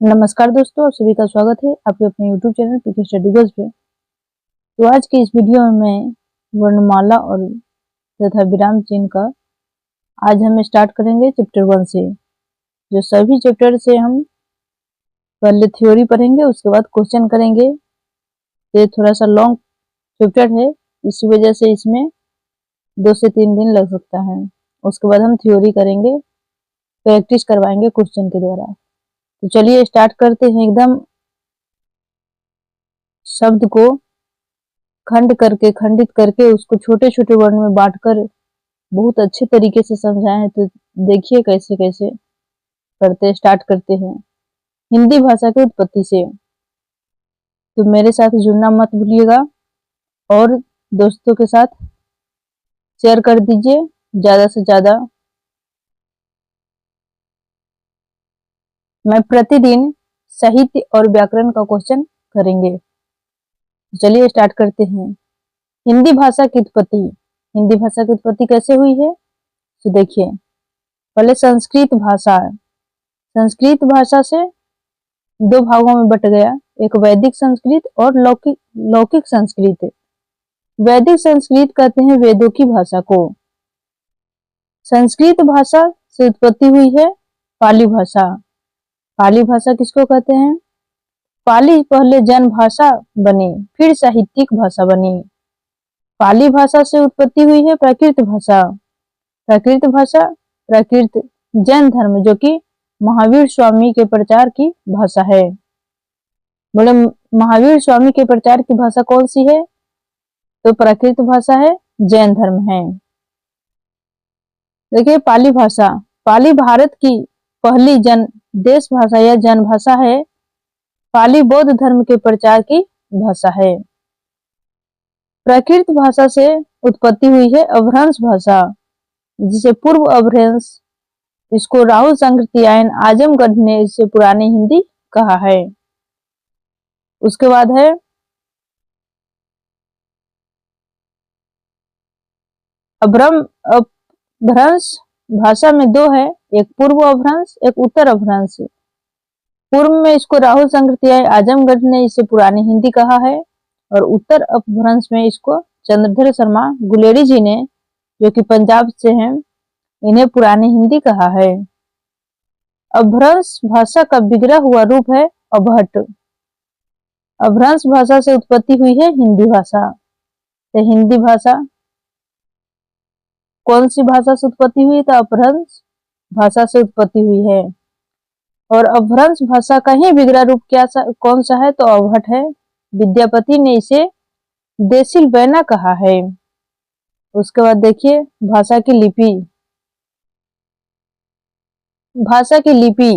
नमस्कार दोस्तों, आप सभी का स्वागत है आपके अपने YouTube चैनल पीके स्टडी बस पे। तो आज की इस वीडियो में मैं वर्णमाला और तथा विराम चिन्ह का आज हम स्टार्ट करेंगे चैप्टर 1 से। जो सभी चैप्टर से हम पहले थ्योरी पढ़ेंगे, उसके बाद क्वेश्चन करेंगे। ये थोड़ा सा लॉन्ग चैप्टर है, इसी वजह से इसमें 2 से 3 दिन लग सकता है। उसके बाद हम थ्योरी करेंगे, प्रैक्टिस करवाएंगे क्वेश्चन के द्वारा। तो चलिए स्टार्ट करते हैं। एकदम शब्द को खंडित करके उसको छोटे छोटे वर्ण में बांटकर बहुत अच्छे तरीके से समझाए हैं। तो देखिए कैसे कैसे स्टार्ट करते हैं हिंदी भाषा की उत्पत्ति से। तो मेरे साथ जुड़ना मत भूलिएगा और दोस्तों के साथ शेयर कर दीजिए ज्यादा से ज्यादा। मैं प्रतिदिन साहित्य और व्याकरण का क्वेश्चन करेंगे। चलिए स्टार्ट करते हैं। हिंदी भाषा की उत्पत्ति। हिंदी भाषा की उत्पत्ति कैसे हुई है तो देखिए, पहले संस्कृत भाषा। संस्कृत भाषा से 2 भागों में बट गया, एक वैदिक संस्कृत और लौकिक संस्कृत। वैदिक संस्कृत कहते हैं वेदों की भाषा को। संस्कृत भाषा से उत्पत्ति हुई है पाली भाषा। पाली भाषा किसको कहते हैं? पाली पहले जन भाषा बनी, फिर साहित्यिक भाषा बनी। पाली भाषा से उत्पत्ति हुई है प्राकृत भाषा। प्राकृत भाषा, प्राकृत जैन धर्म जो कि महावीर स्वामी के प्रचार की भाषा है। बोले महावीर स्वामी के प्रचार की भाषा कौन सी है? तो प्राकृत भाषा है, जैन धर्म है। देखिए पाली भाषा, पाली भारत की पहली देश भाषा या जन भाषा है। पाली बौद्ध धर्म के प्रचार की भाषा है। प्राकृत भाषा से उत्पत्ति हुई है अभ्रंश भाषा, जिसे पूर्व अभ्रंश, इसको राहुल संकृत्यायन आजमगढ़ ने इससे पुरानी हिंदी कहा है। उसके बाद है अभ्रंश भाषा में 2 है, एक पूर्व अभ्रंश, एक उत्तर अभ्रंश। पूर्व में इसको राहुल संकृत्याय आजमगढ़ ने इसे पुरानी हिंदी कहा है, और उत्तर अपभ्रंश में इसको चंद्रधर शर्मा गुलेरी जी ने, जो कि पंजाब से हैं, इन्हें पुरानी हिंदी कहा है। अपभ्रंश भाषा का बिगड़ा हुआ रूप है अभट। अपभ्रंश भाषा से उत्पत्ति हुई है हिंदी भाषा। तो हिंदी भाषा कौन सी भाषा से उत्पत्ति हुई? तो अपभ्रंश भाषा से उत्पत्ति हुई है। और अपभ्रंश भाषा का ही बिगड़ा रूप कौन सा है? तो अभट है। विद्यापति ने इसे देसिल बैना कहा है। उसके बाद देखिए भाषा की लिपि। भाषा की लिपि,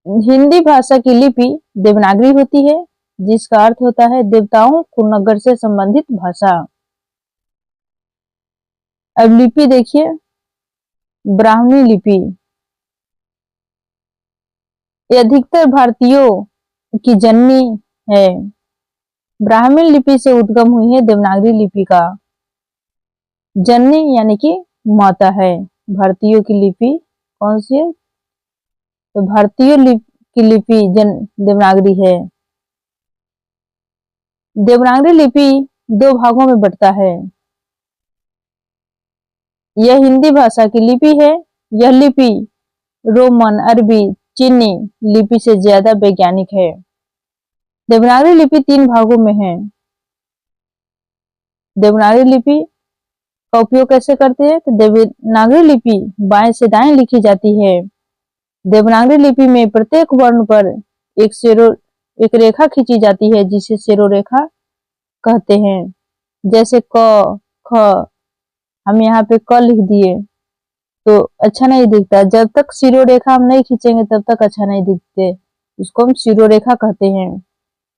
हिंदी भाषा की लिपि देवनागरी होती है, जिसका अर्थ होता है देवताओं को नगर से संबंधित भाषा। अब लिपि देखिए, ब्राह्मणी लिपि, ये अधिकतर भारतीयों की जननी है। ब्राह्मणी लिपि से उद्गम हुई है देवनागरी लिपि का। जननी यानी कि माता है। भारतीयों की लिपि कौन सी है? तो भारतीय की लिपि देवनागरी है। देवनागरी लिपि 2 भागों में बंटता है। यह हिंदी भाषा की लिपि है। यह लिपि रोमन, अरबी, चीनी लिपि से ज्यादा वैज्ञानिक है। देवनागरी लिपि 3 भागों में है। देवनागरी लिपि का उपयोग कैसे करते हैं? तो देवनागरी लिपि बाएं से दाएं लिखी जाती है। देवनागरी लिपि में प्रत्येक वर्ण पर एक रेखा खींची जाती है, जिसे शिरोरेखा कहते हैं। जैसे क, ख, हम यहाँ पे क लिख दिए तो अच्छा नहीं दिखता। जब तक शिरोरेखा हम नहीं खींचेंगे तब तक अच्छा नहीं दिखते। इसको हम शिरोरेखा कहते हैं,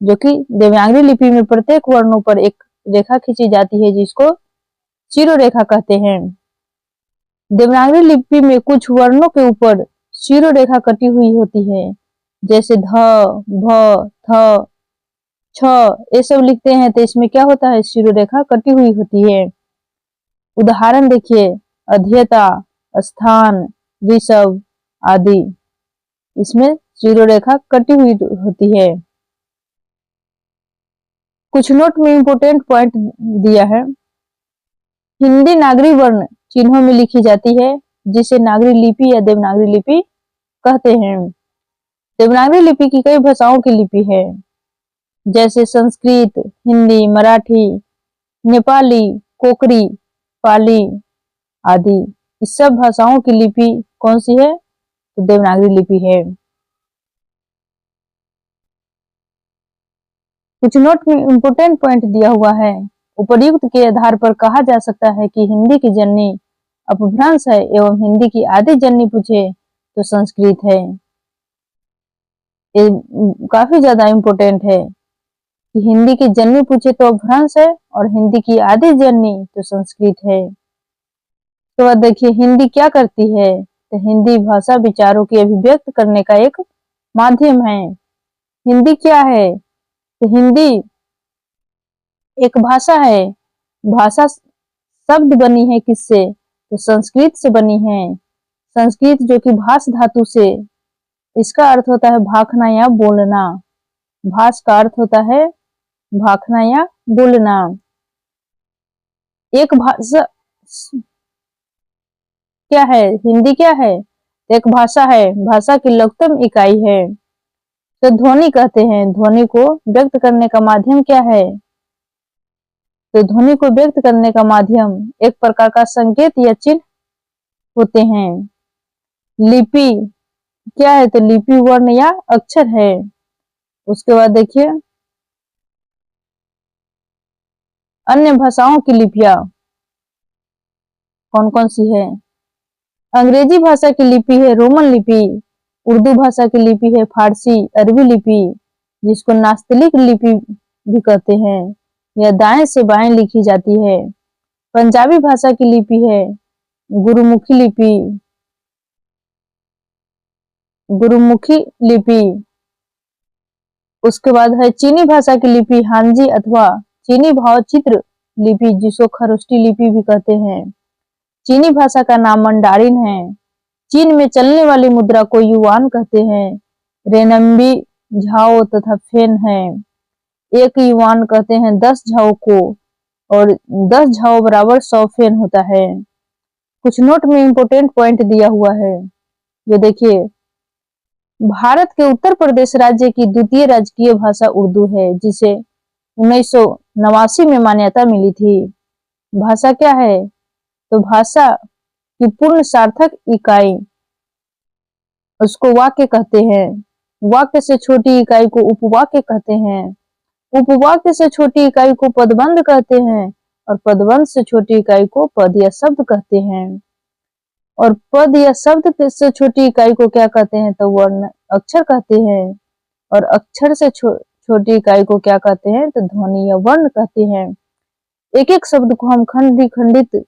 जो कि देवनागरी लिपि में प्रत्येक वर्णों पर एक रेखा खींची जाती है, जिसको शिरोरेखा कहते हैं। देवनागरी लिपि में कुछ वर्णों के ऊपर शिरोरेखा कटी हुई होती है, जैसे ध, भ, थ, छ, ये सब लिखते हैं तो इसमें क्या होता है? शिरोरेखा कटी हुई होती है। उदाहरण देखिए, अध्येता, स्थान, ऋषभ आदि। इसमें जीरो रेखा कटी हुई होती है। कुछ नोट में इंपोर्टेंट पॉइंट दिया है। हिंदी नागरी वर्ण चिन्हों में लिखी जाती है, जिसे नागरी लिपि या देवनागरी लिपि कहते हैं। देवनागरी लिपि की कई भाषाओं की लिपि है, जैसे संस्कृत, हिंदी, मराठी, नेपाली, कोकरी, पाली आदि। इस सब भाषाओं की लिपि कौन सी है? तो देवनागरी लिपि है। कुछ नोट में इंपोर्टेंट पॉइंट दिया हुआ है। उपर्युक्त के आधार पर कहा जा सकता है कि हिंदी की जननी अपभ्रंश है एवं हिंदी की आदि जननी पूछे तो संस्कृत है। ये काफी ज्यादा इम्पोर्टेंट है कि हिंदी की जननी पूछे तो अपभ्रंश है और हिंदी की आदि जननी तो संस्कृत है। तो बाद देखिए हिंदी क्या करती है? तो हिंदी भाषा विचारों की अभिव्यक्त करने का एक माध्यम है। हिंदी क्या है? तो हिंदी एक भाषा है। भाषा शब्द बनी है किससे? तो संस्कृत से बनी है। संस्कृत जो कि भाष धातु से, इसका अर्थ होता है भाखना या बोलना। भाष का अर्थ होता है भाखना या बोलना। एक भाषा क्या है? हिंदी क्या है? एक भाषा है। भाषा की लघुतम इकाई है। तो ध्वनि कहते हैं। ध्वनि को व्यक्त करने का माध्यम क्या है? तो ध्वनि को व्यक्त करने का माध्यम एक प्रकार का संकेत या चिन्ह होते हैं। लिपि क्या है? तो लिपि वर्ण या अक्षर है। उसके बाद देखिए अन्य भाषाओं की लिपियां कौन कौन सी है? अंग्रेजी भाषा की लिपि है रोमन लिपि। उर्दू भाषा की लिपि है फारसी अरबी लिपि, जिसको नास्तलिक लिपि भी कहते हैं। यह दाएं से बाएं लिखी जाती है। पंजाबी भाषा की लिपि है गुरुमुखी लिपि। गुरुमुखी लिपि। उसके बाद है चीनी भाषा की लिपि हांजी अथवा चीनी भावचित्र लिपि, जिसको खरोष्टी लिपि भी कहते हैं। चीनी भाषा का नाम मंडारिन है। चीन में चलने वाली मुद्रा को युआन कहते हैं। रेनम्बी झाओ तथा फेन है। एक युआन कहते हैं 10 झाओ को, और 10 झाओ बराबर 100 फेन होता है। कुछ नोट में इंपोर्टेंट पॉइंट दिया हुआ है, जो देखिए भारत के उत्तर प्रदेश राज्य की द्वितीय राजकीय भाषा उर्दू है, जिसे 1989 में मान्यता मिली थी। भाषा क्या है? तो भाषा की पूर्ण सार्थक इकाई उसको वाक्य कहते हैं। वाक्य से छोटी इकाई को उपवाक्य कहते हैं। उपवाक्य से छोटी इकाई को पदबंध कहते हैं, और पदबंध से छोटी इकाई को पद या शब्द कहते हैं। और पद या शब्द से छोटी इकाई को क्या कहते हैं? तो वर्ण अक्षर कहते हैं। और अक्षर से छोटी इकाई को क्या कहते हैं? तो ध्वनि या वर्ण कहते हैं। एक एक शब्द को हम खंडित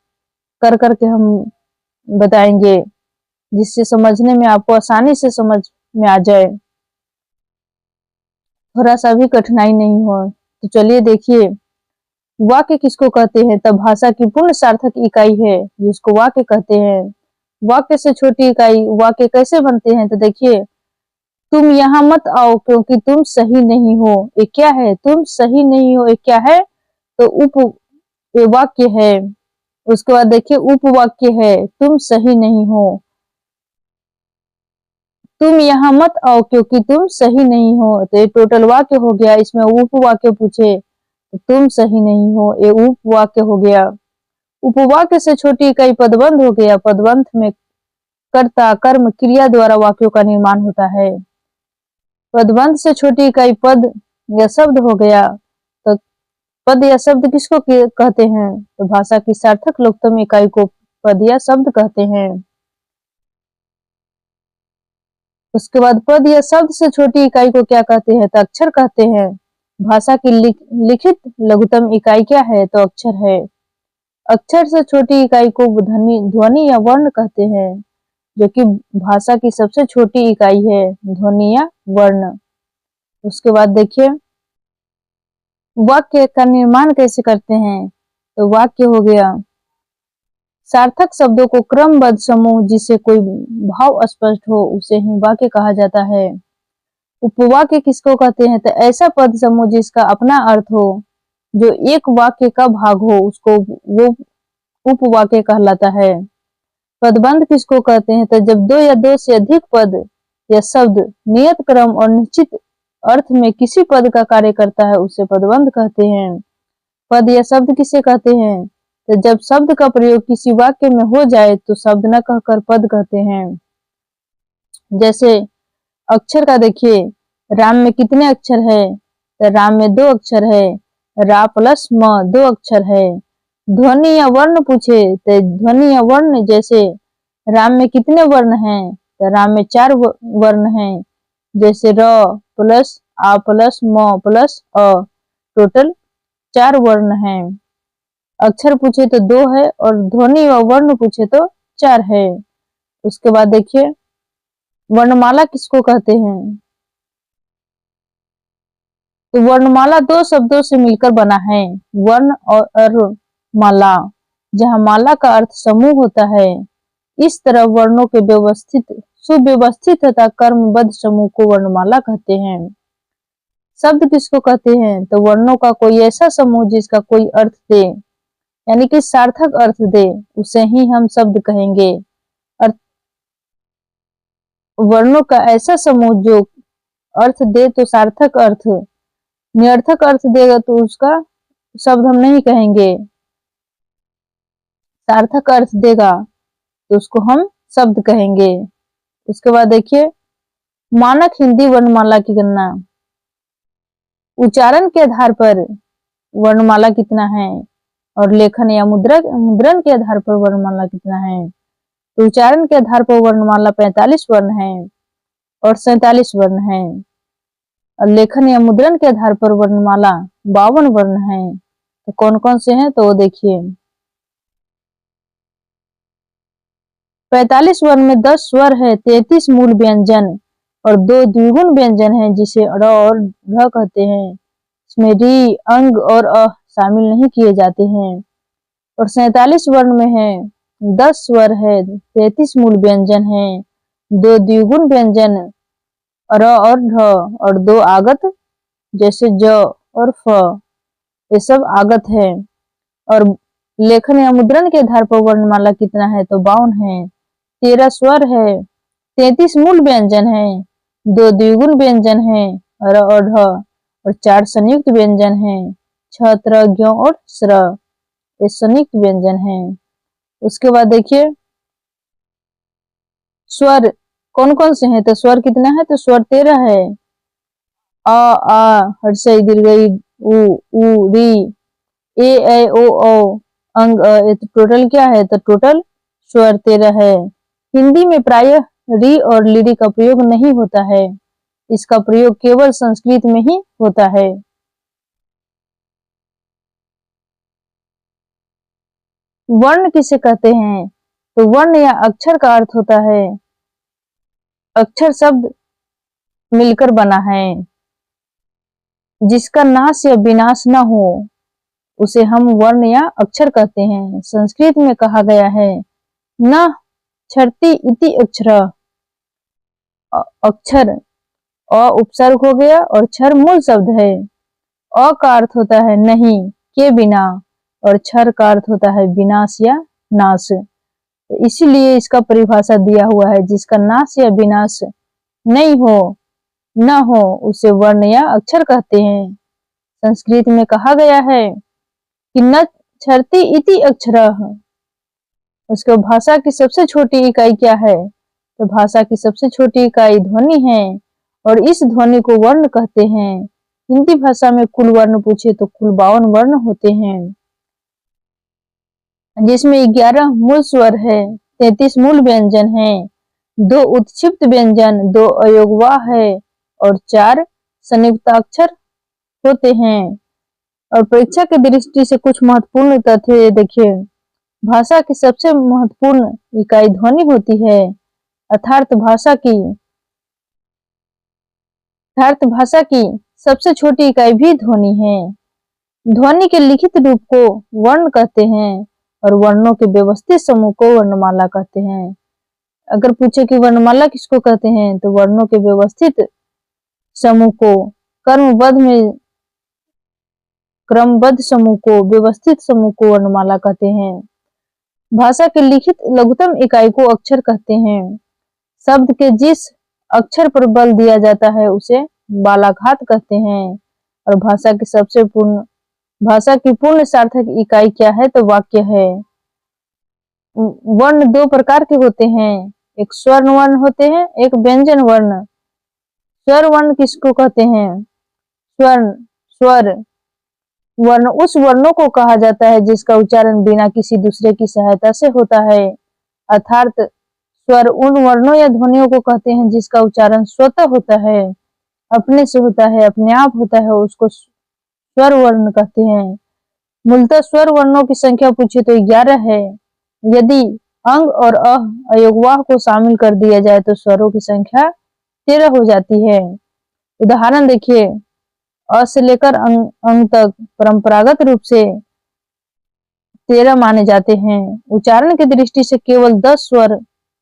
कर करके हम बताएंगे, जिससे समझने में आपको आसानी से समझ में आ जाए, थोड़ा सा भी कठिनाई नहीं हो। तो चलिए देखिए वाक्य किसको कहते हैं? तब भाषा की पूर्ण सार्थक इकाई है, जिसको वाक्य कहते हैं। वाक्य से छोटी इकाई वाक्य कैसे बनते हैं? तो देखिए तुम यहाँ मत आओ क्योंकि तुम सही नहीं हो। ये क्या है? तुम सही नहीं हो, ये क्या है? तो वाक्य है। उसके बाद देखिए उपवाक्य है तुम सही नहीं हो। तुम यहाँ मत आओ क्योंकि तुम सही नहीं हो, तो ये टोटल वाक्य हो गया। इसमें उपवाक्य पूछे तो तुम सही नहीं हो, ये उपवाक्य हो गया। उपवाक्य से छोटी इकाई पदबंध हो गया। पदबंध में कर्ता कर्म क्रिया द्वारा वाक्यों का निर्माण होता है। पदबंध से छोटी इकाई पद या शब्द हो गया। तो पद या शब्द किसको कहते हैं? तो भाषा की सार्थक लोकतम इकाई को पद या शब्द कहते हैं। उसके बाद पद या शब्द से छोटी इकाई को क्या कहते हैं? तो अक्षर कहते हैं। भाषा की लिखित लघुतम इकाई क्या है? तो अक्षर है। अक्षर से छोटी इकाई को ध्वनि या वर्ण कहते हैं, जो कि भाषा की सबसे छोटी इकाई है, ध्वनि या वर्ण। उसके बाद देखिए वाक्य का निर्माण कैसे करते हैं? तो वाक्य हो गया सार्थक शब्दों को क्रमबद्ध समूह जिससे कोई भाव स्पष्ट हो उसे ही वाक्य कहा जाता है। उपवाक्य किसको कहते हैं? तो ऐसा पद समूह जिसका अपना अर्थ हो, जो एक वाक्य का भाग हो, उसको वो उपवाक्य कहलाता है। पदबंध किसको कहते हैं? तो जब दो या दो से अधिक पद या शब्द नियत क्रम और निश्चित अर्थ में किसी पद का कार्य करता है उसे पदबंध कहते हैं। पद या शब्द किसे कहते हैं? तो जब शब्द का प्रयोग किसी वाक्य में हो जाए तो शब्द न कहकर पद कहते हैं। जैसे अक्षर का देखिए, राम में कितने अक्षर है? तो राम में 2 अक्षर है। रा प्लस म 2 अक्षर है। ध्वनि या वर्ण पूछे तो ध्वनि या वर्ण, जैसे राम में कितने वर्ण हैं? तो राम में 4 वर्ण हैं। जैसे र प्लस आ प्लस म प्लस अ, टोटल 4 वर्ण हैं। अक्षर पूछे तो 2 है और ध्वनि व वर्ण पूछे तो 4 है। उसके बाद देखिए वर्णमाला किसको कहते हैं? तो वर्णमाला 2 शब्दों से मिलकर बना है, वर्ण और माला, जहाँ माला का अर्थ समूह होता है। इस तरह वर्णों के व्यवस्थित सुव्यवस्थित तथा कर्मबद्ध समूह को वर्णमाला कहते हैं। शब्द किसको कहते हैं? तो वर्णों का कोई ऐसा समूह जिसका कोई अर्थ दे, यानी कि सार्थक अर्थ दे, उसे ही हम शब्द कहेंगे। अर्थ वर्णों का ऐसा समूह जो अर्थ दे तो सार्थक अर्थ, निरर्थक अर्थ देगा तो उसका शब्द हम नहीं कहेंगे। सार्थक अर्थ देगा तो उसको हम शब्द कहेंगे। उसके बाद देखिए मानक हिंदी वर्णमाला की गणना। उच्चारण के आधार पर वर्णमाला कितना है और लेखन या मुद्रण के आधार पर वर्णमाला कितना है? तो उच्चारण के आधार पर वर्णमाला 45 वर्ण है और 47 वर्ण है, और लेखन या मुद्रण के आधार पर वर्णमाला 52 वर्ण है। तो कौन कौन से हैं? तो वो देखिए 45 वर्ण में 10 स्वर है, 33 मूल व्यंजन और 2 द्विगुण व्यंजन है जिसे र और ढ कहते हैं। इसमें री, अंग और अ शामिल नहीं किए जाते हैं। और 47 वर्ण में है 10 स्वर है, 33 मूल व्यंजन है, 2 द्विगुण व्यंजन र और ढ और 2 आगत जैसे ज और फ, ये सब आगत है। और लेखन या मुद्रण के आधार पर वर्णमाला कितना है? तो 52 है। 13 स्वर है, 33 मूल व्यंजन है, 2 द्विगुण व्यंजन है र और ढ और 4 संयुक्त व्यंजन है, छ, त्र, ज्ञ और स्र, ये संयुक्त व्यंजन है। उसके बाद देखिए स्वर कौन कौन से हैं? तो स्वर कितना है? तो स्वर 13 है। अ, आ, हर्षई दीर्घई, उ, री, ए, ऐ, ओ, औ, अंग, ये तो टोटल क्या है? तो टोटल स्वर 13 है। हिंदी में प्रायः री और लीरी का प्रयोग नहीं होता है, इसका प्रयोग केवल संस्कृत में ही होता है। वर्ण किसे कहते हैं? तो वर्ण या अक्षर का अर्थ होता है अक्षर शब्द मिलकर बना है, जिसका नाश या विनाश न हो उसे हम वर्ण या अक्षर कहते हैं। संस्कृत में कहा गया है न क्षरति इति अक्षर, अक्षर अ उपसर्ग हो गया और क्षर मूल शब्द है। अ का अर्थ होता है नहीं, के बिना, और क्षर का अर्थ होता है विनाश या नाश। तो इसीलिए इसका परिभाषा दिया हुआ है, जिसका नाश या विनाश नहीं हो, न हो, उसे वर्ण या अक्षर कहते हैं। संस्कृत में कहा गया है कि न क्षरति इति अक्षरः। उसको भाषा की सबसे छोटी इकाई क्या है? तो भाषा की सबसे छोटी इकाई ध्वनि है और इस ध्वनि को वर्ण कहते हैं। हिंदी भाषा में कुल वर्ण पूछे तो कुल 52 वर्ण होते हैं, जिसमें 11 मूल स्वर है, 33 मूल व्यंजन है, 2 उत्क्षिप्त व्यंजन, 2 अयोगवाह है और 4 संयुक्ताक्षर होते हैं। और परीक्षा की दृष्टि से कुछ महत्वपूर्ण तथ्य देखिए। भाषा की सबसे महत्वपूर्ण इकाई ध्वनि होती है, अर्थात भाषा की सबसे छोटी इकाई भी ध्वनि है। ध्वनि के लिखित रूप को वर्ण कहते हैं और वर्णों के व्यवस्थित समूह को वर्णमाला कहते हैं। अगर पूछे कि वर्णमाला किसको कहते हैं, तो वर्णों के व्यवस्थित समूह को, क्रमबद्ध समूह को, व्यवस्थित समूह को वर्णमाला कहते हैं। भाषा के लिखित लघुत्तम इकाई को अक्षर कहते हैं। शब्द के जिस अक्षर पर बल दिया जाता है उसे बालाघात कहते हैं। और भाषा की पूर्ण सार्थक इकाई क्या है, तो वाक्य है। वर्ण दो प्रकार के होते हैं, एक स्वर्ण वर्ण होते हैं, एक व्यंजन वर्ण। स्वर वर्ण किसको कहते हैं? स्वर वर्ण उस वर्णों को कहा जाता है जिसका उच्चारण बिना किसी दूसरे की सहायता से होता है। अर्थात स्वर उन वर्णों या ध्वनियों को कहते हैं जिसका उच्चारण स्वतः होता है, अपने से होता है, अपने आप होता है, उसको स्वर वर्ण कहते हैं। मूलतः स्वर वर्णों की संख्या पूछे तो 11 है। यदि अंग और अयोगवाह को शामिल कर दिया जाए तो स्वरों की संख्या 13 हो जाती है। उदाहरण देखिए, अ से लेकर अंग तक परंपरागत रूप से 13 माने जाते हैं। उच्चारण की दृष्टि से केवल 10 स्वर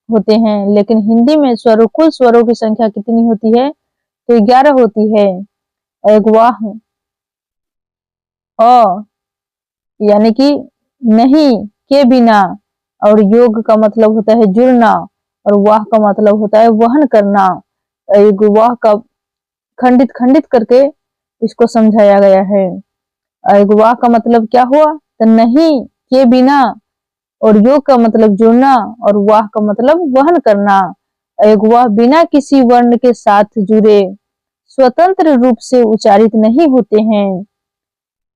होते हैं, लेकिन हिंदी में कुल स्वरों की संख्या कितनी होती है, तो 11 होती है। अयोगवाह अ यानी कि नहीं, के बिना, और योग का मतलब होता है जुड़ना, और वाह का मतलब होता है वहन करना। वाह का खंडित खंडित करके इसको समझाया गया है। वाह का मतलब क्या हुआ, तो नहीं, के बिना, और योग का मतलब जुड़ना, और वाह का मतलब वहन करना। वाह बिना किसी वर्ण के साथ जुड़े स्वतंत्र रूप से उच्चारित नहीं होते हैं,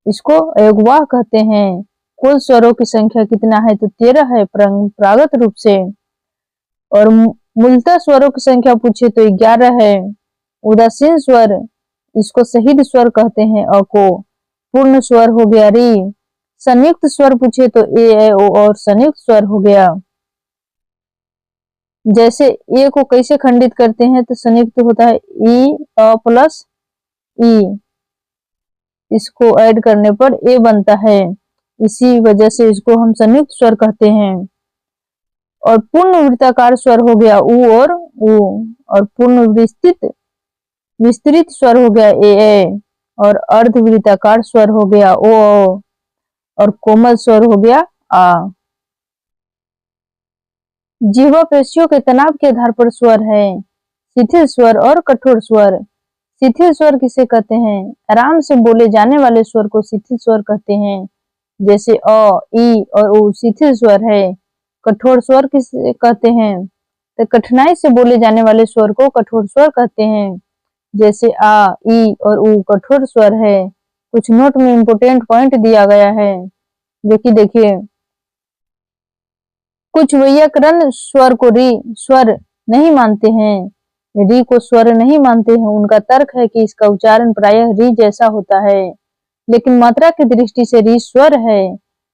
इसको अयोगवाह कहते हैं। कुल स्वरों की संख्या कितना है, तो 13 है परंपरागत रूप से। और मूलतः स्वरों की संख्या पूछे तो 11 है। उदासीन स्वर, इसको शहीद स्वर कहते हैं, अ को। पूर्ण स्वर हो गया री। संयुक्त स्वर पूछे तो ए ओ और संयुक्त स्वर हो गया। जैसे ए को कैसे खंडित करते हैं, तो संयुक्त होता है ई अ प्लस ई, इसको ऐड करने पर ए बनता है, इसी वजह से इसको हम संयुक्त स्वर कहते हैं। और पूर्ण वृत्ताकार स्वर हो गया उ और उ, और पूर्ण विस्तृत स्वर हो गया ए, और अर्धवृत्ताकार स्वर हो गया ओ, और कोमल स्वर हो गया आ। जिह्वा पेशियों के तनाव के आधार पर स्वर है, शिथिल स्वर और कठोर स्वर। शिथिल स्वर किसे कहते हैं? आराम से बोले जाने वाले स्वर को शिथिल स्वर कहते हैं। जैसे अ, ई और उ शिथिल स्वर है। कठोर स्वर किसे कहते हैं? तो कठिनाई से बोले जाने वाले स्वर को कठोर स्वर कहते हैं। जैसे आ, ई और उ कठोर स्वर है। कुछ नोट में इंपोर्टेंट पॉइंट दिया गया है, जो कि देखिए, कुछ वैयाकरण स्वर को री स्वर नहीं मानते हैं, री को स्वर नहीं मानते हैं। उनका तर्क है कि इसका उच्चारण प्रायः री जैसा होता है, लेकिन मात्रा की दृष्टि से री स्वर है।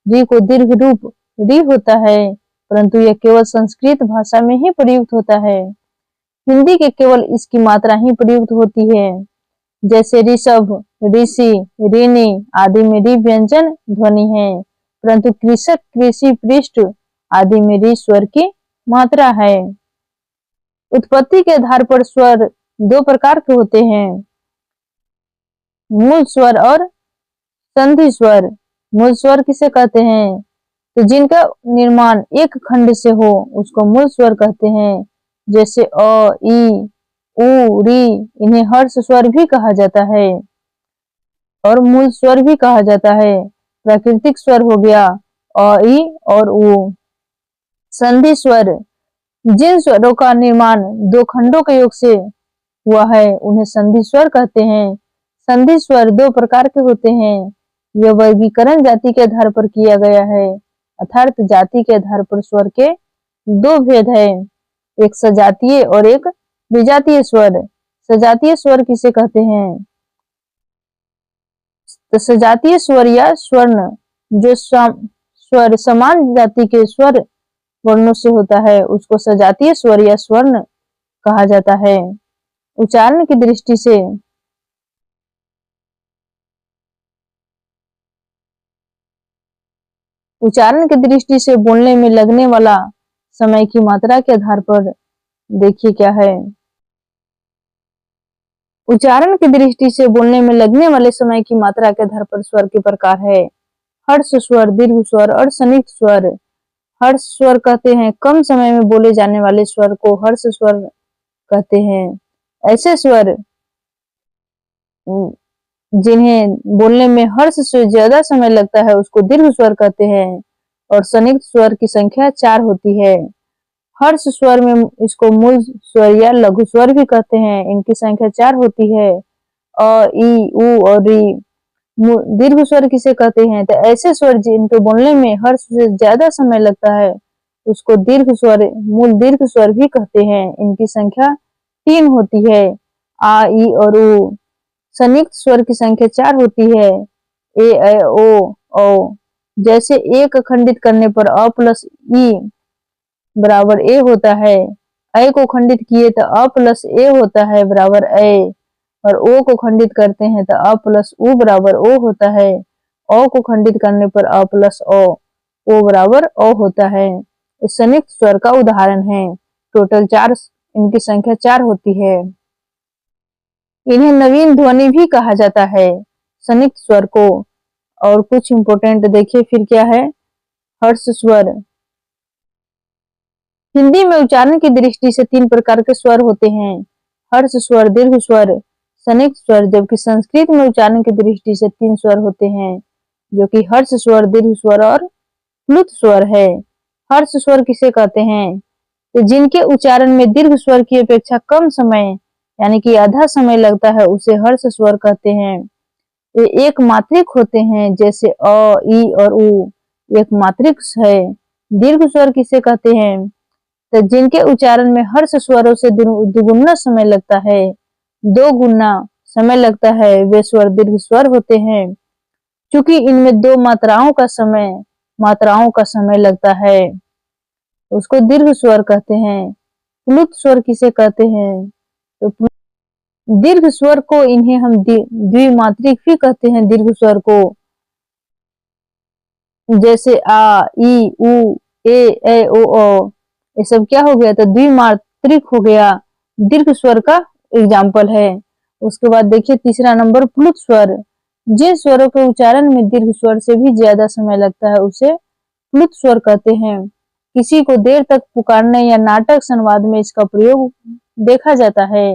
री को दीर्घ रूप री होता है, परंतु यह केवल संस्कृत भाषा में ही प्रयुक्त होता है। हिंदी के केवल इसकी मात्रा ही प्रयुक्त होती है। जैसे ऋषभ, ऋषि, ऋणी आदि में री व्यंजन ध्वनि है, परंतु कृषक, कृषि, पृष्ठ आदि में री स्वर की मात्रा है। उत्पत्ति के आधार पर स्वर दो प्रकार के होते हैं, मूल स्वर और संधि स्वर। मूल स्वर किसे कहते हैं? तो जिनका निर्माण एक खंड से हो उसको मूल स्वर कहते हैं। जैसे अ, ई, उ, री, इन्हें हर्ष स्वर भी कहा जाता है और मूल स्वर भी कहा जाता है। प्राकृतिक स्वर हो गया अ, ई और उ। संधि स्वर, जिन स्वरों का निर्माण दो खंडों के योग से हुआ है उन्हें संधि स्वर कहते हैं। संधि स्वर दो प्रकार के होते हैं। यह वर्गीकरण जाति के आधार पर किया गया है, अर्थात जाति के आधार पर स्वर के दो भेद है, एक सजातीय और एक विजातीय स्वर। सजातीय स्वर किसे कहते हैं? तो सजातीय स्वर या स्वर्ण जो स्वर समान जाति के स्वर वर्णों से होता है उसको सजातीय स्वर या स्वर्ण कहा जाता है। उच्चारण की दृष्टि से उच्चारण की दृष्टि से बोलने में लगने वाला समय की मात्रा के आधार पर देखिए क्या है। उच्चारण की दृष्टि से बोलने में लगने वाले समय की मात्रा के आधार पर स्वर के प्रकार है। हर्ष स्वर, दीर्घ स्वर और संयुक्त स्वर। हर्ष स्वर कहते हैं कम समय में बोले जाने वाले स्वर को हर्ष स्वर कहते हैं। ऐसे स्वर जिन्हें बोलने में हर्ष से ज्यादा समय लगता है उसको दीर्घ स्वर कहते हैं और संयुक्त स्वर की संख्या 4 होती है। हर्ष स्वर में इसको मूल स्वर या लघु स्वर भी कहते हैं, इनकी संख्या 4 होती है। अ, ई, उ और री। दीर्घ स्वर किसे कहते हैं तो ऐसे स्वर जिनको बोलने में हर्ष से ज्यादा समय लगता है उसको दीर्घ स्वर, मूल दीर्घ स्वर भी कहते हैं, इनकी संख्या 3 होती है। आ, ई और उ। संयुक्त स्वर की संख्या 4 होती है। ए, ऐ, ओ, औ। जैसे ए को खंडित करने पर अ प्लस ई बराबर ए होता है। ऐ को खंडित किए तो अ प्लस ए होता है बराबर ऐ। और ओ को खंडित करते हैं तो अ प्लस उ बराबर ओ होता है। ओ को खंडित करने पर अ प्लस ओ बराबर ओ होता है। इस संयुक्त स्वर का उदाहरण है। टोटल 4, इनकी संख्या 4 होती है। इन्हें नवीन ध्वनि भी कहा जाता है संयुक्त स्वर को। और कुछ इंपोर्टेंट देखिए फिर क्या है। हर्ष स्वर। हिंदी में उच्चारण की दृष्टि से 3 प्रकार के स्वर होते हैं। हर्ष स्वर, दीर्घ स्वर, संयुक्त स्वर। जबकि संस्कृत में उच्चारण की दृष्टि से 3 स्वर होते हैं जो कि हर्ष स्वर, दीर्घ स्वर और प्लुत स्वर है। हर्ष स्वर किसे कहते हैं तो जिनके उच्चारण में दीर्घ स्वर की अपेक्षा कम समय यानी कि आधा समय लगता है उसे हर्ष स्वर कहते हैं। ये एक मात्रिक होते हैं जैसे अ, ई और उ एक मात्रिक है। दीर्घ स्वर किसे कहते हैं तो जिनके उच्चारण में हर्ष स्वरों से दुगुना समय लगता है, 2 गुना समय लगता है, वे स्वर दीर्घ स्वर होते हैं। क्योंकि इनमें 2 मात्राओं का समय लगता है उसको दीर्घ स्वर कहते हैं। प्लुत स्वर किसे कहते हैं तो दीर्घ स्वर को इन्हें हम द्विमात्रिक भी कहते हैं। दीर्घ स्वर को जैसे आ, ई, उ, ए, ऐ, ओ, औ। ये सब क्या हो गया तो द्विमात्रिक हो गया, दीर्घ स्वर का एग्जाम्पल है। उसके बाद देखिए तीसरा नंबर प्लुत स्वर। जिन स्वरों के उच्चारण में दीर्घ स्वर से भी ज्यादा समय लगता है उसे प्लुत स्वर कहते हैं। किसी को देर तक पुकारने या नाटक संवाद में इसका प्रयोग देखा जाता है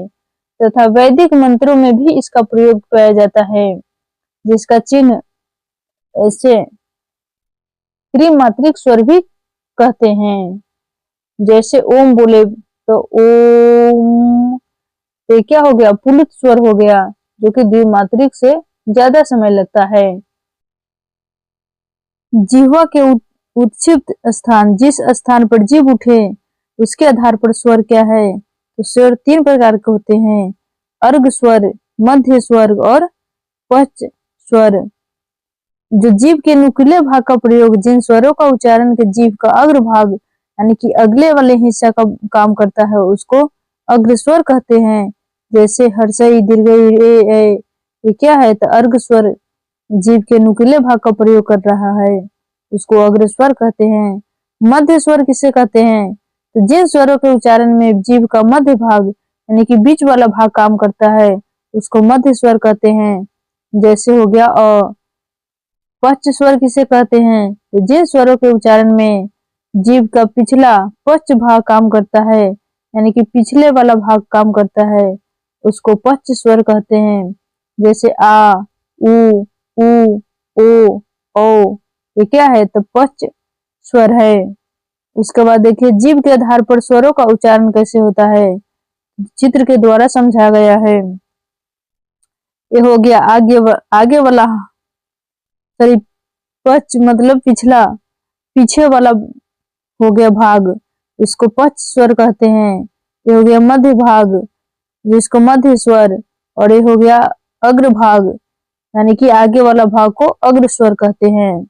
तथा वैदिक मंत्रों में भी इसका प्रयोग किया जाता है जिसका चिन्ह ऐसे त्रिमात्रिक स्वर भी कहते हैं। जैसे ओम बोले तो ओम, तो क्या हो गया पुलुत स्वर हो गया जो कि द्विमात्रिक से ज्यादा समय लगता है। जिह्वा के उत्क्षिप्त स्थान, जिस स्थान पर जीभ उठे उसके आधार पर स्वर क्या है तो स्वर 3 प्रकार के होते हैं। अर्घ स्वर, मध्य स्वर और पश्च स्वर। जो जीभ के नुकीले भाग का प्रयोग जिन स्वरों का उच्चारण के जीभ का अग्र भाग यानी कि अगले वाले हिस्सा का काम करता है उसको अग्र स्वर कहते हैं। जैसे हर्षई, दीर्घई, ए, ये क्या है तो अर्घ स्वर जीभ के नुकीले भाग का प्रयोग कर रहा है उसको अग्र स्वर कहते हैं। मध्य स्वर किसे कहते हैं तो जिन स्वरों के उच्चारण में जीभ का मध्य भाग यानी कि बीच वाला भाग काम करता है उसको मध्य स्वर कहते हैं। जैसे हो गया अ। पश्च स्वर किसे कहते हैं तो जिन स्वरों के उच्चारण में जीभ का पिछला पश्च भाग काम करता है यानी कि पिछले वाला भाग काम करता है उसको पश्च स्वर कहते हैं। जैसे आ, उ, ओ, ये क्या है तो पश्च स्वर है। उसके बाद देखिए जीभ के आधार पर स्वरों का उच्चारण कैसे होता है चित्र के द्वारा समझा गया है। ये हो गया आगे वाला, सॉरी पश्च मतलब पिछला, पीछे वाला हो गया भाग, इसको पश्च स्वर कहते हैं। ये हो गया मध्य भाग जिसको मध्य स्वर, और ये हो गया अग्र भाग यानी कि आगे वाला भाग को अग्र स्वर कहते हैं।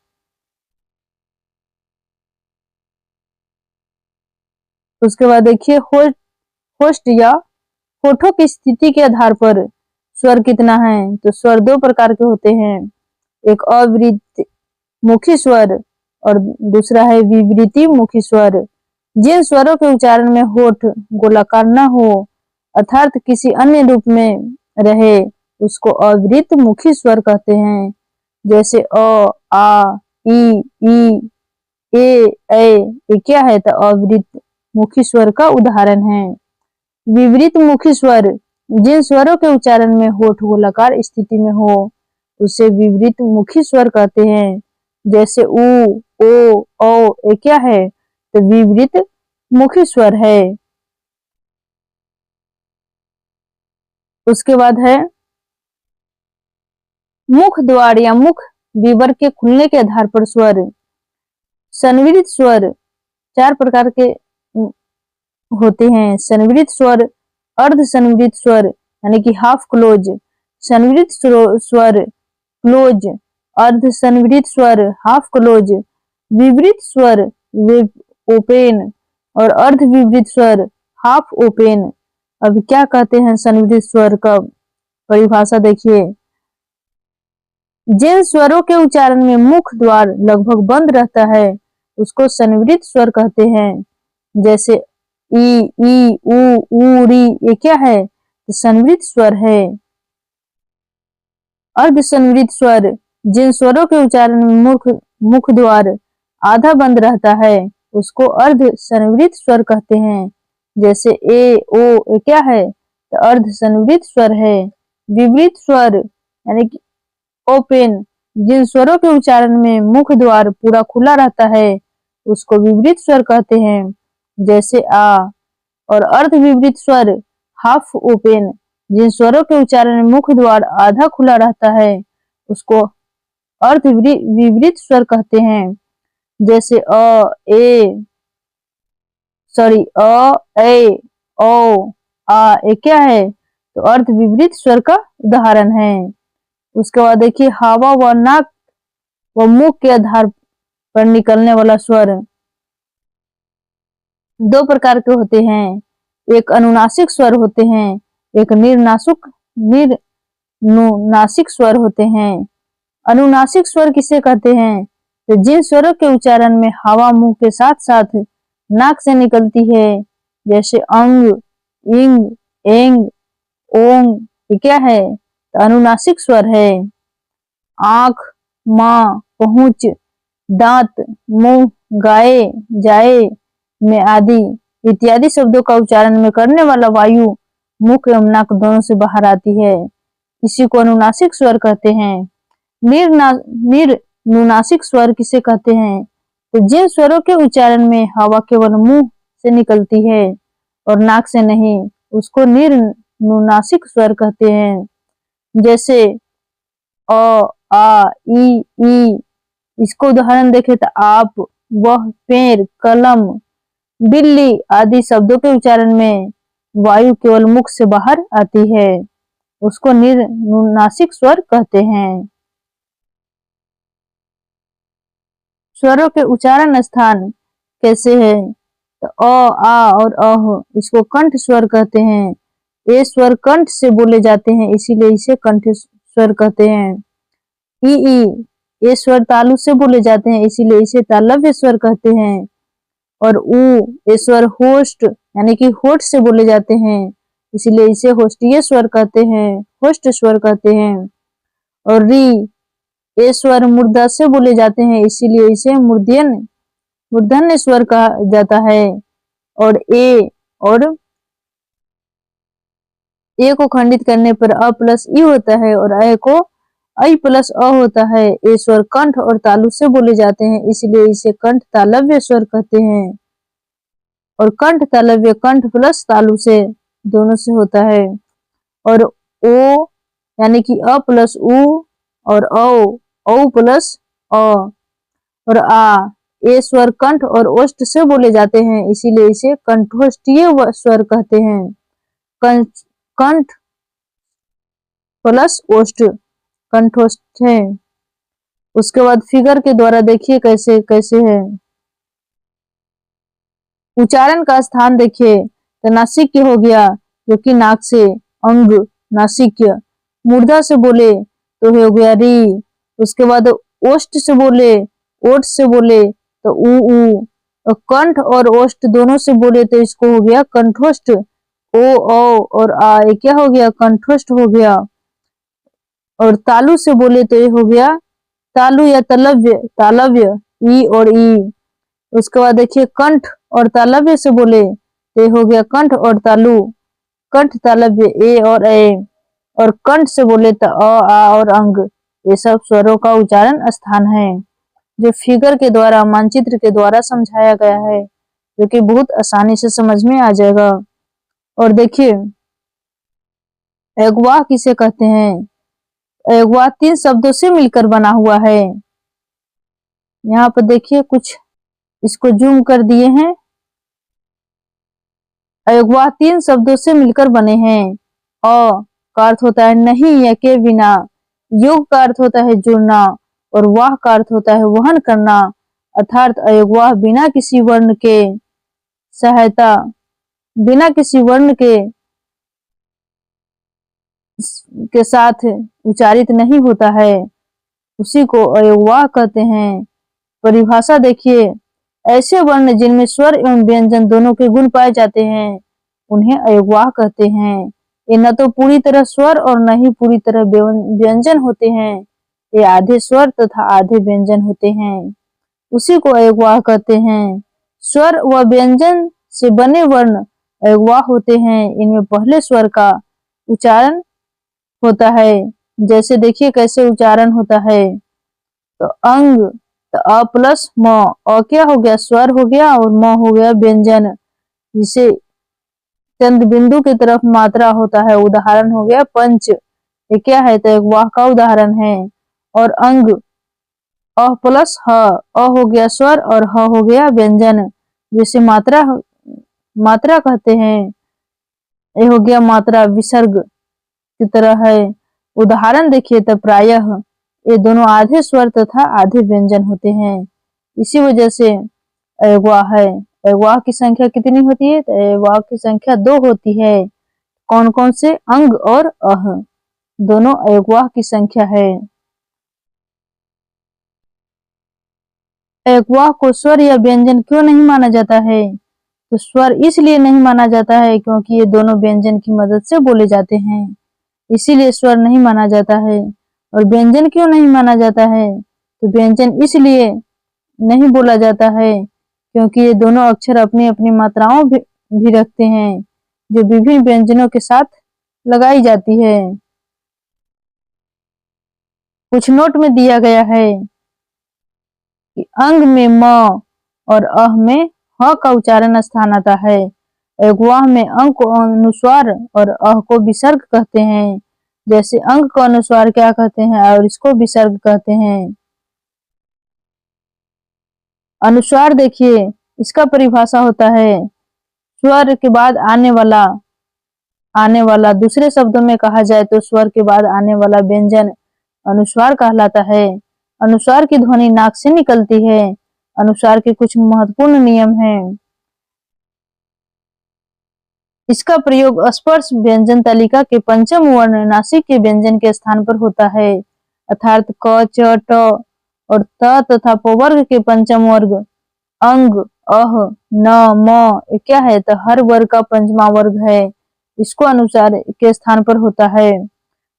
उसके बाद देखिए होस्ट या होठों की स्थिति के आधार पर स्वर कितना है तो स्वर 2 प्रकार के होते हैं। एक अवृत मुखी स्वर और दूसरा है विवृति मुखी स्वर। जिन स्वरों के उच्चारण में होठ गोलाकार न हो अर्थात किसी अन्य रूप में रहे उसको अवृत मुखी स्वर कहते हैं। जैसे अ, आ, ई, ए ये क्या है? तो अवृत मुखी स्वर का उदाहरण है। विवृत मुखी स्वर जिन स्वरों के उच्चारण में होठ गोलाकार स्थिति में हो उसे विवृत मुखी स्वर कहते हैं। जैसे उ, ओ, औ ये क्या है? तो विवृत मुखी स्वर है। उसके बाद है मुख द्वार या मुख विवर के खुलने के आधार पर स्वर। संवृत स्वर 4 प्रकार के होते हैं। संवृत स्वर, अर्ध संवृत स्वर यानी कि हाफ क्लोज, संवृत स्वर क्लोज, अर्ध संवृत स्वर हाफ क्लोज, विवृत स्वर ओपन और अर्ध विवृत स्वर हाफ ओपन। अब क्या कहते हैं संवृत स्वर का परिभाषा देखिए। जिन स्वरों के उच्चारण में मुख द्वार लगभग बंद रहता है उसको संवृत स्वर कहते हैं। जैसे ई, उ, री ये क्या है? तो संवृत स्वर है। अर्ध संवृत स्वर जिन स्वरों के उच्चारण में मुख द्वार आधा बंद रहता है उसको अर्ध संवृत स्वर कहते हैं। जैसे ए, ओ ये क्या है? तो अर्ध संवृत स्वर है। विवृत स्वर यानी कि ओपन जिन स्वरों के उच्चारण में मुख द्वार पूरा खुला रहता है उसको विवृत स्वर कहते हैं। जैसे आ। और अर्ध विवृत स्वर हाफ ओपन जिन स्वरों के उच्चारण में मुख द्वार आधा खुला रहता है उसको अर्ध विवृत स्वर कहते हैं। जैसे ए, ओ, आ ये क्या है? तो अर्ध विवृत स्वर का उदाहरण है। उसके बाद देखिए हवा व नाक व मुख के आधार पर निकलने वाला स्वर 2 प्रकार के होते हैं। एक अनुनासिक स्वर होते हैं, एक निर्नुनासिक स्वर होते हैं। अनुनासिक स्वर किसे कहते हैं? तो जिन स्वरों के उच्चारण में हवा मुंह के साथ साथ नाक से निकलती है। जैसे अंग, इंग, एंग, ओंग ये क्या है? तो अनुनासिक स्वर है। आंख, मां, पहुंच, दांत, मुंह, गाए, जाए में आदि इत्यादि शब्दों का उच्चारण में करने वाला वायु मुख एवं नाक दोनों से बाहर आती है। इसी को अनुनासिक स्वर कहते हैं। निर्नुनासिक स्वर किसे कहते हैं? तो जिन स्वरों के उच्चारण में हवा केवल मुंह से निकलती है और नाक से नहीं उसको निर्नुनासिक स्वर कहते हैं। जैसे अ, आ, ई इसको उदाहरण देखें तो आप, वह, पेड़, कलम, बिल्ली आदि शब्दों के उच्चारण में वायु केवल मुख से बाहर आती है उसको निर्नुनासिक स्वर कहते हैं। स्वरों के उच्चारण स्थान कैसे है? तो अ, आ और अह इसको कंठ स्वर कहते हैं। ये स्वर कंठ से बोले जाते हैं इसीलिए इसे कंठ स्वर कहते हैं। ई ये स्वर तालु से बोले जाते हैं इसीलिए इसे तालव्य स्वर कहते हैं। और उ ये स्वर होस्ट यानी कि होठ से बोले जाते हैं इसीलिए इसे होष्टीय स्वर कहते हैं, होस्ट स्वर कहते हैं। और री ये स्वर मूर्धा से बोले जाते हैं इसीलिए इसे मूर्धन्य स्वर कहा जाता है। और ए को खंडित करने पर अ प्लस ई होता है और ए को आई प्लस अ होता है। ये स्वर कंठ और तालु से बोले जाते हैं इसलिए इसे कंठ तालव्य स्वर कहते हैं। और कंठ तालव्य कंठ प्लस तालु से दोनों से होता है। और ओ यानी कि अ प्लस उ और औ प्लस अ। और आ ये स्वर कंठ और ओष्ठ से बोले जाते हैं इसीलिए इसे कंठोष्ठीय स्वर कहते हैं। कंठ प्लस ओष्ठ कंठोष्ठ है। उसके बाद फिगर के द्वारा देखिए कैसे कैसे है। उच्चारण का स्थान देखिए तो नासिक्य हो गया जो कि नाक से, अंग नासिक्य, मूर्धा से बोले तो हो गया री। उसके बाद ओष्ठ से बोले ओठ से बोले तो ऊ। और कंठ और ओष्ठ दोनों से बोले तो इसको हो गया कंठोष्ठ, ओ और आ, ये क्या हो गया कंठोष्ठ हो गया। और तालु से बोले तो ये हो गया तालु या तलव्य, तालव्य, ई और ई। उसके बाद देखिए कंठ और तालव्य से बोले तो ये हो गया कंठ और तालु, कंठ तालव्य ए और ए। और कंठ से बोले तो अ आ और अंग। ये सब स्वरों का उच्चारण स्थान है जो फिगर के द्वारा, मानचित्र के द्वारा समझाया गया है, जो कि बहुत आसानी से समझ में आ जाएगा। और देखिए अगवा किसे कहते हैं? अगवा 3 शब्दों से मिलकर बना हुआ है। यहाँ पर देखिए कुछ इसको जूम कर दिए हैं। अगवा 3 शब्दों से मिलकर बने हैं। अ का अर्थ होता है नहीं या के बिना, युग का अर्थ होता है जुड़ना, और वाह का अर्थ होता है वहन करना। अर्थात अयगवाह बिना किसी वर्ण के सहायता, बिना किसी वर्ण के साथ उच्चारित नहीं होता है, उसी को अयगवाह कहते हैं। परिभाषा देखिए, ऐसे वर्ण जिनमें स्वर एवं व्यंजन दोनों के गुण पाए जाते हैं उन्हें अयगवाह कहते हैं। ये न तो पूरी तरह स्वर और न ही पूरी तरह व्यंजन होते हैं, ये आधे स्वर तथा आधे व्यंजन होते हैं, उसी को अयगवाह कहते हैं। स्वर व व्यंजन से बने वर्ण अयगवाह होते हैं। इनमें पहले स्वर का उच्चारण होता है। जैसे देखिए कैसे उच्चारण होता है, तो अंग, तो अ प्लस म, अ क्या हो गया स्वर हो गया और म हो गया व्यंजन, जिसे चंद बिंदु की तरफ मात्रा होता है। उदाहरण हो गया पंच, ये क्या है तो एक वाह का उदाहरण है। और अंग अ प्लस ह, अ हो गया स्वर और ह हो गया व्यंजन, जिसे मात्रा मात्रा कहते हैं। ये हो गया मात्रा विसर्ग की तरह है। उदाहरण देखिए तो प्रायः, ये दोनों आधे स्वर तथा आधे व्यंजन होते हैं। इसी वजह से अयगवाह है। अयगवाह की संख्या कितनी होती है? तो अयगवाह की संख्या 2 होती है। कौन कौन से? अंग और अह, दोनों अयगवाह की संख्या है। अयगवाह को स्वर या व्यंजन क्यों नहीं माना जाता है? तो स्वर इसलिए नहीं माना जाता है क्योंकि ये दोनों व्यंजन की मदद से बोले जाते हैं, इसीलिए स्वर नहीं माना जाता है। और व्यंजन क्यों नहीं माना जाता है? तो व्यंजन इसलिए नहीं बोला जाता है क्योंकि ये दोनों अक्षर अपनी अपनी मात्राओं भी रखते हैं, जो विभिन्न व्यंजनों के साथ लगाई जाती है। कुछ नोट में दिया गया है कि अंग में म और अह में ह का उच्चारण स्थान आता है। अयगवाह में अंग को अनुस्वार और अह को विसर्ग कहते हैं। जैसे अंग को अनुस्वार क्या कहते हैं और इसको विसर्ग कहते हैं। अनुस्वार देखिए, इसका परिभाषा होता है स्वर के बाद आने वाला, दूसरे शब्दों में कहा जाए तो स्वर के बाद आने वाला व्यंजन अनुस्वार कहलाता है। अनुस्वार की ध्वनि नाक से निकलती है। अनुस्वार के कुछ महत्वपूर्ण नियम हैं। इसका प्रयोग स्पर्श व्यंजन तालिका के पंचम वर्ण नासिक के व्यंजन के स्थान पर होता है, अर्थात क, च, ट और त तथा प वर्ग के पंचम वर्ग अंग, अह, न, म क्या है तो हर वर्ग का पंचमा वर्ग है, इसको अनुसार के स्थान पर होता है।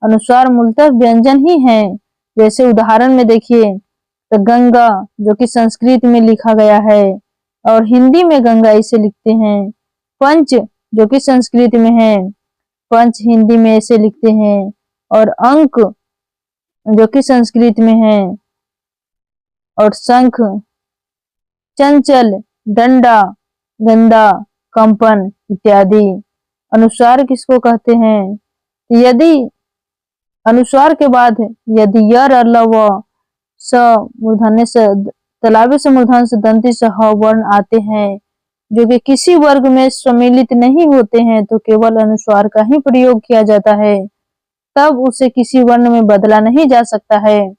अनुस्वार मूलतः व्यंजन ही है। जैसे उदाहरण में देखिए तो गंगा जो कि संस्कृत में लिखा गया है और हिंदी में गंगा इसे लिखते हैं। पंच जो कि संस्कृत में है, पंच हिंदी में इसे लिखते हैं। और अंक जो कि संस्कृत में है। और शंख, चंचल, डंडा, गंदा, कंपन इत्यादि। अनुस्वार किसको कहते हैं? यदि अनुस्वार के बाद यदि य, र, ल, व, स मूर्धन्य से तलावे से मूर्धन्य से दंती से ह वर्ण आते हैं जो कि किसी वर्ग में सम्मिलित नहीं होते हैं तो केवल अनुस्वार का ही प्रयोग किया जाता है, तब उसे किसी वर्ण में बदला नहीं जा सकता है।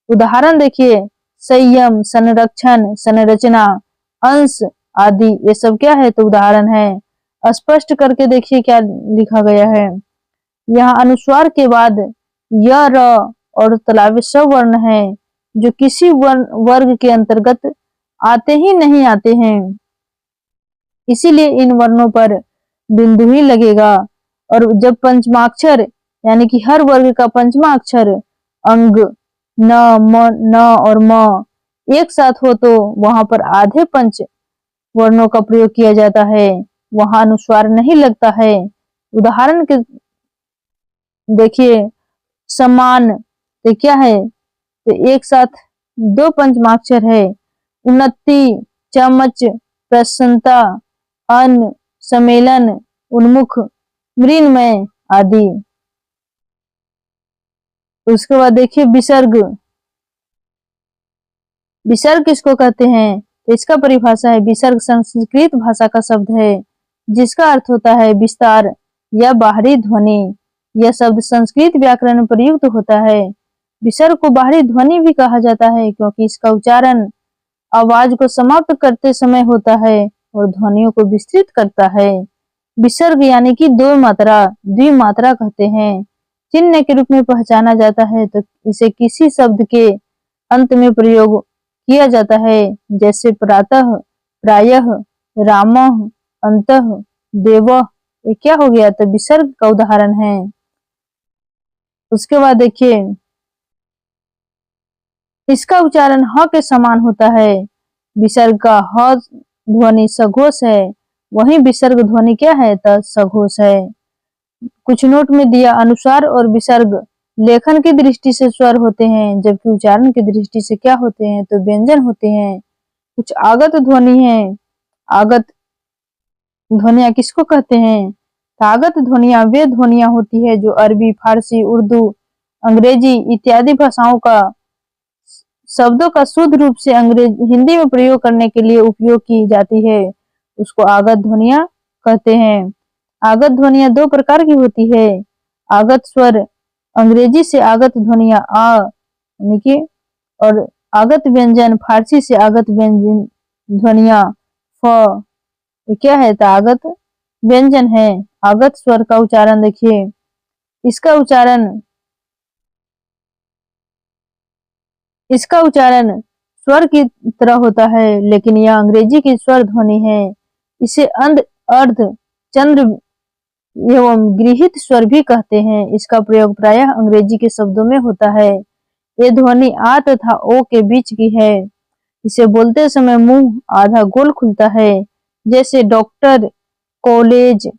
उदाहरण देखिए संयम, संरक्षण, संरचना, अंश आदि, ये सब क्या है तो उदाहरण है। स्पष्ट करके देखिए क्या लिखा गया है। यहाँ अनुस्वार के बाद य, र और तलावे स वर्ण है, जो किसी वर्ग के अंतर्गत आते ही नहीं आते हैं। इसीलिए इन वर्णों पर बिंदु ही लगेगा। और जब पंचमाक्षर यानी कि हर वर्ग का पंचमा अक्षर अंग न, म, न और म एक साथ हो तो वहां पर आधे पंच वर्णों का प्रयोग किया जाता है, वहां अनुस्वार नहीं लगता है। उदाहरण के देखिए, समान तो क्या है, तो एक साथ दो पंचमाक्षर है। उन्नति, चमच, प्रसन्नता, अन्न, सम्मेलन, उन्मुख, मृन्मय आदि। उसके बाद देखिए विसर्ग। विसर्ग किसको कहते हैं, तो इसका परिभाषा है, विसर्ग संस्कृत भाषा का शब्द है जिसका अर्थ होता है विस्तार या बाहरी ध्वनि। यह शब्द संस्कृत व्याकरण में प्रयुक्त होता है। विसर्ग को बाहरी ध्वनि भी कहा जाता है क्योंकि इसका उच्चारण आवाज को समाप्त करते समय होता है और ध्वनियों को विस्तृत करता है। विसर्ग यानी कि दो मात्रा, द्विमात्रा कहते हैं। चिन्ह के रूप में पहचाना जाता है तो इसे किसी शब्द के अंत में प्रयोग किया जाता है, जैसे प्रातः, प्रायः, रामः, अंतः, देवः। ये क्या हो गया, तो विसर्ग का उदाहरण है। उसके बाद देखिए, इसका उच्चारण ह के समान होता है। विसर्ग का ह ध्वनि सघोष है, वहीं विसर्ग ध्वनि क्या है, तो सघोष है। कुछ नोट में दिया, अनुस्वार और विसर्ग लेखन की दृष्टि से स्वर होते हैं जबकि उच्चारण की दृष्टि से क्या होते हैं, तो व्यंजन होते हैं। कुछ आगत ध्वनि है। आगत ध्वनियां किसको कहते हैं, तो आगत ध्वनियां वे ध्वनियां होती है जो अरबी, फारसी, उर्दू, अंग्रेजी इत्यादि भाषाओं का शब्दों का शुद्ध रूप से हिंदी में प्रयोग करने के लिए उपयोग की जाती है, उसको आगत ध्वनियां कहते हैं। आगत ध्वनियां दो प्रकार की होती है। आगत स्वर, अंग्रेजी से आगत ध्वनियां आ यानी कि, और आगत व्यंजन, फारसी से आगत व्यंजन ध्वनियां फ। ये क्या है, तो आगत व्यंजन है। आगत स्वर का उच्चारण देखिए, इसका उच्चारण स्वर की तरह होता है लेकिन यह अंग्रेजी की स्वर ध्वनि है। इसे अर्ध, चंद्र एवं गृहीत स्वर भी कहते हैं। इसका प्रयोग प्रायः अंग्रेजी के शब्दों में होता है। ये ध्वनि आ तथा ओ के बीच की है। इसे बोलते समय मुंह आधा गोल खुलता है, जैसे डॉक्टर, कॉलेज,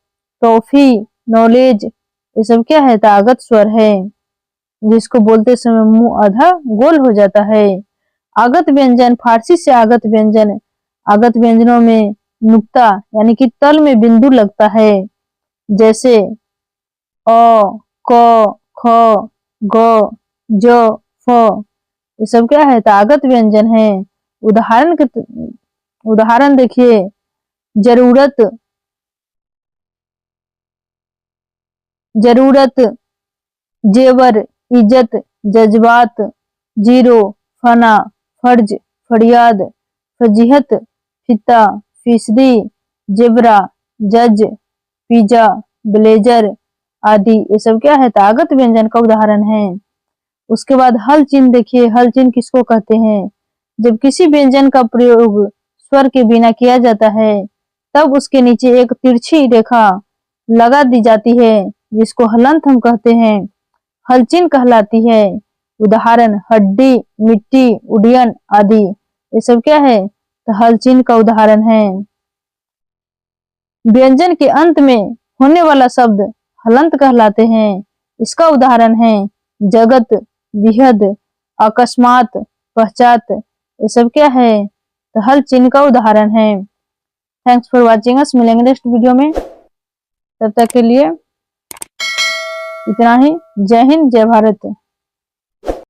टॉफी, नॉलेज। ये सब क्या है, तो आगत स्वर है जिसको बोलते समय मुंह आधा गोल हो जाता है। आगत व्यंजन, फारसी से आगत व्यंजन, आगत व्यंजनों में नुक्ता यानी कि तल में बिंदु लगता है, जैसे अ, क, ख, ग, ज, फ। ये सब क्या है, तो आगत व्यंजन है। उदाहरण देखिए, जरूरत, जरूरत, जेवर, इज्जत, जज्बात, जीरो, फना, फर्ज, फरियाद, फजीहत, फिता, फीसदी, जेबरा, जज, पिज्जा, ब्लेजर आदि। ये सब क्या है, तागत व्यंजन का उदाहरण है। उसके बाद हल चिन्ह देखिए, हल चिन्ह किसको कहते हैं, जब किसी व्यंजन का प्रयोग स्वर के बिना किया जाता है तब उसके नीचे एक तिरछी रेखा लगा दी जाती है जिसको हलंत हम कहते हैं, हल चिन्ह कहलाती है। उदाहरण हड्डी, मिट्टी, उड्डयन आदि। ये सब क्या है, तो हल चिन्ह का उदाहरण है। व्यंजन के अंत में होने वाला शब्द हलंत कहलाते हैं। इसका उदाहरण है जगत, विहद, अकस्मात, पश्चात। ये सब क्या है, तो हल चिन्ह का उदाहरण है। Thanks for watching us. मिलेंगे नेक्स्ट वीडियो में, तब तक के लिए इतना ही। जय हिंद, जय भारत।